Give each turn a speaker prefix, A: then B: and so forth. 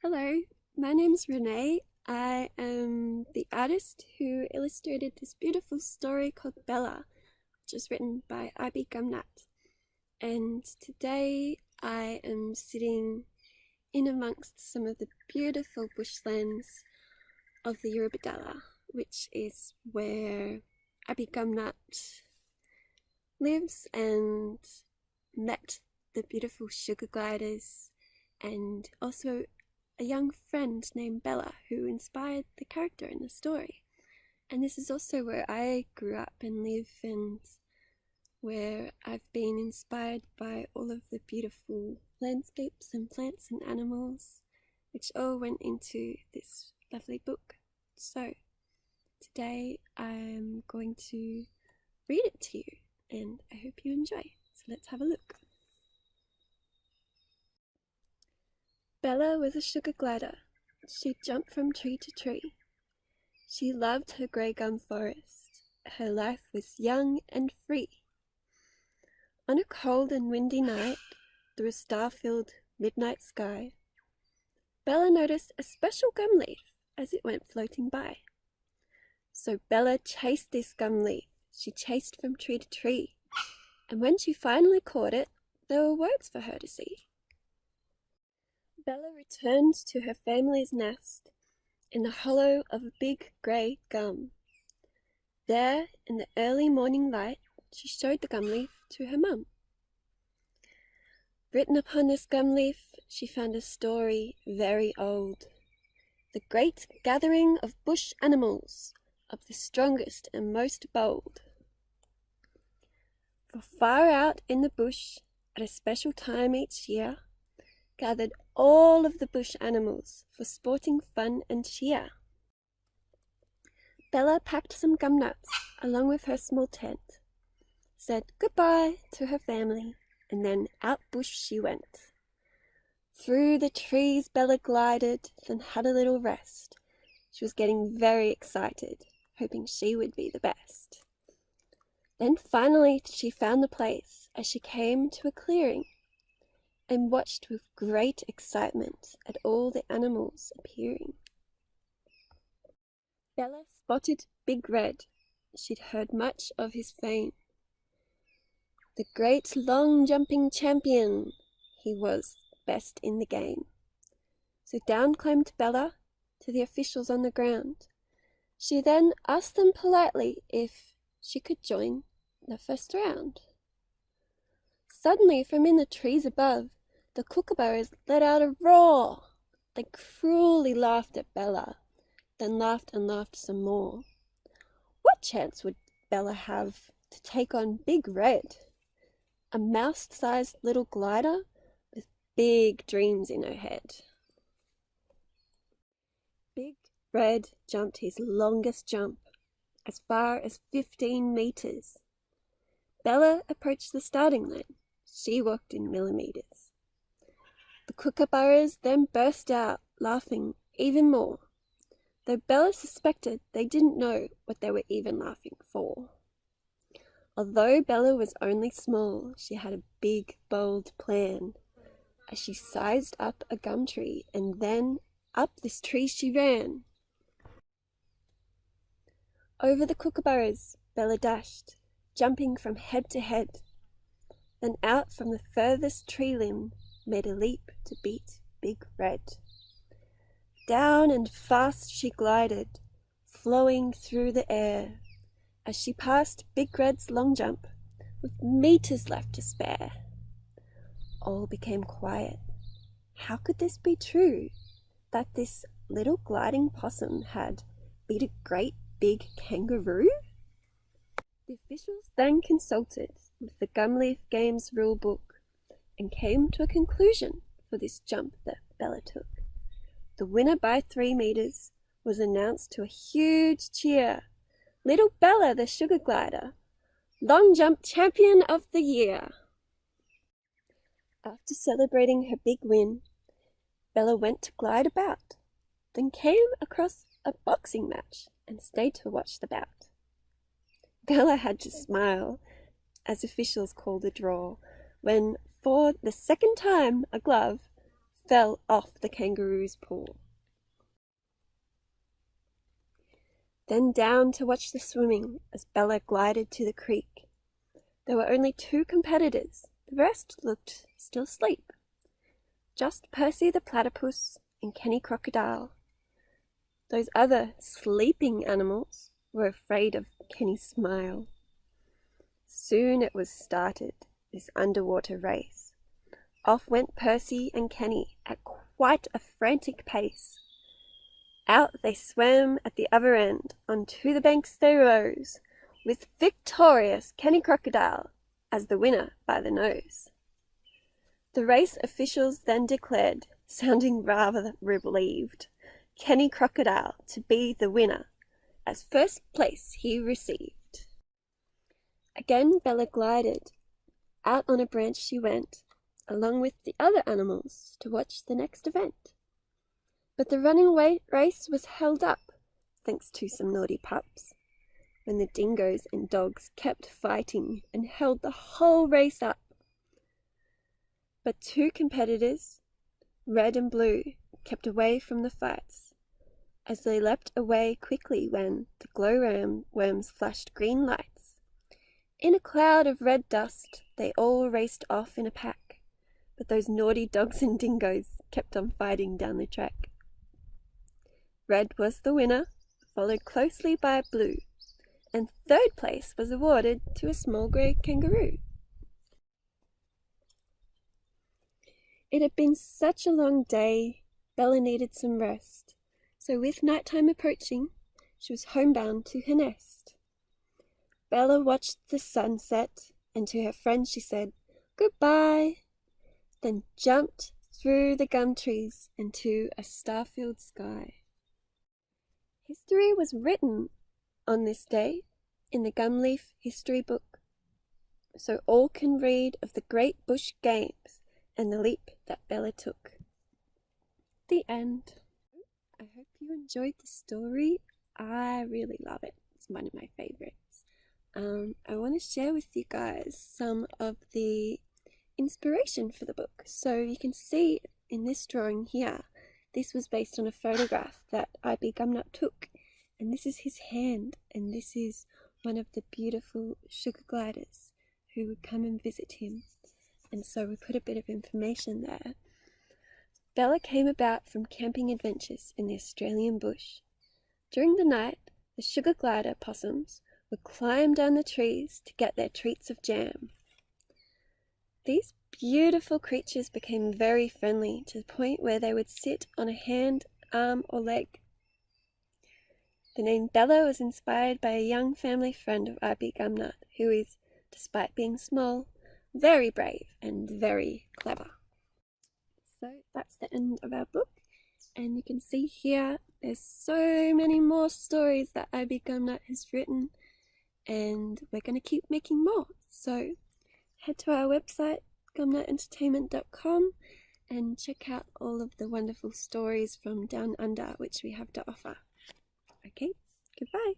A: Hello, my name's René. I am the artist who illustrated this beautiful story called Bella, which is written by Gumnut. And today I am sitting in amongst some of the beautiful bushlands of the Eurobodalla, which is where Gumnut lives and met the beautiful sugar gliders and also a young friend named Bella who inspired the character in the story. And this is also where I grew up and live, and where I've been inspired by all of the beautiful landscapes and plants and animals which all went into this lovely book. So today I'm going to read it to you and I hope you enjoy. So let's have a look. Bella was a sugar glider. She jumped from tree to tree. She loved her grey gum forest. Her life was young and free. On a cold and windy night, through a star-filled midnight sky, Bella noticed a special gum leaf as it went floating by. So Bella chased this gum leaf. She chased from tree to tree, and when she finally caught it, there were words for her to see. Bella returned to her family's nest in the hollow of a big grey gum. There, in the early morning light, she showed the gum leaf to her mum. Written upon this gum leaf, she found a story very old. The great gathering of bush animals, of the strongest and most bold. For far out in the bush, at a special time each year, gathered all of the bush animals for sporting fun and cheer. Bella packed some gum nuts along with her small tent, said goodbye to her family, and then out bush she went. Through the trees Bella glided, then had a little rest. She was getting very excited, hoping she would be the best. Then finally she found the place as she came to a clearing, and watched with great excitement at all the animals appearing. Bella spotted Big Red. She'd heard much of his fame. The great long-jumping champion, he was best in the game. So down climbed Bella to the officials on the ground. She then asked them politely if she could join the first round. Suddenly, from in the trees above, the kookaburras let out a roar. They cruelly laughed at Bella, then laughed and laughed some more. What chance would Bella have to take on Big Red, a mouse-sized little glider with big dreams in her head? Big Red jumped his longest jump, as far as 15 meters. Bella approached the starting line. She walked in millimeters. The kookaburras then burst out, laughing even more, though Bella suspected they didn't know what they were even laughing for. Although Bella was only small, she had a big, bold plan. As she sized up a gum tree, and then up this tree she ran. Over the kookaburras Bella dashed, jumping from head to head. Then out from the furthest tree limb made a leap to beat Big Red. Down and fast she glided, flowing through the air, as she passed Big Red's long jump, with meters left to spare. All became quiet. How could this be true, that this little gliding possum had beat a great big kangaroo? The officials then consulted with the Gumleaf Games rule book and came to a conclusion for this jump that Bella took. The winner by 3 meters was announced to a huge cheer. Little Bella, the sugar glider, long jump champion of the year. After celebrating her big win, Bella went to glide about, then came across a boxing match and stayed to watch the bout. Bella had to smile as officials called a draw when, for the second time, a glove fell off the kangaroo's paw. Then down to watch the swimming as Bella glided to the creek. There were only 2 competitors. The rest looked still asleep. Just Percy the platypus and Kenny Crocodile. Those other sleeping animals were afraid of Kenny's smile. Soon it was started, this underwater race. Off went Percy and Kenny at quite a frantic pace. Out they swam at the other end, onto the banks they rose, with victorious Kenny Crocodile as the winner by the nose. The race officials then declared, sounding rather relieved, Kenny Crocodile to be the winner, as first place he received. Again Bella glided. Out on a branch she went, along with the other animals, to watch the next event. But the running race was held up, thanks to some naughty pups, when the dingoes and dogs kept fighting and held the whole race up. But 2 competitors, red and blue, kept away from the fights, as they leapt away quickly when the glowworms flashed green lights. In a cloud of red dust, they all raced off in a pack, but those naughty dogs and dingoes kept on fighting down the track. Red was the winner, followed closely by blue, and 3rd place was awarded to a small grey kangaroo. It had been such a long day, Bella needed some rest, so with nighttime approaching, she was homebound to her nest. Bella watched the sunset, and to her friend she said, "Goodbye," then jumped through the gum trees into a star-filled sky. History was written on this day in the Gumleaf history book, so all can read of the great bush games and the leap that Bella took. The end. I hope you enjoyed the story. I really love it. It's one of my favorites. I want to share with you guys some of the inspiration for the book. So you can see in this drawing here, this was based on a photograph that I.B. Gumnut took, and this is his hand, and this is one of the beautiful sugar gliders who would come and visit him, and so we put a bit of information there. Bella came about from camping adventures in the Australian bush. During the night, the sugar glider possums would climb down the trees to get their treats of jam. These beautiful creatures became very friendly to the point where they would sit on a hand, arm, or leg. The name Bella was inspired by a young family friend of I.B. Gumnut, who is, despite being small, very brave and very clever. So that's the end of our book, and you can see here there's so many more stories that I.B. Gumnut has written, and we're going to keep making more. So head to our website, gumnutentertainment.com, and check out all of the wonderful stories from Down Under which we have to offer. Okay, goodbye.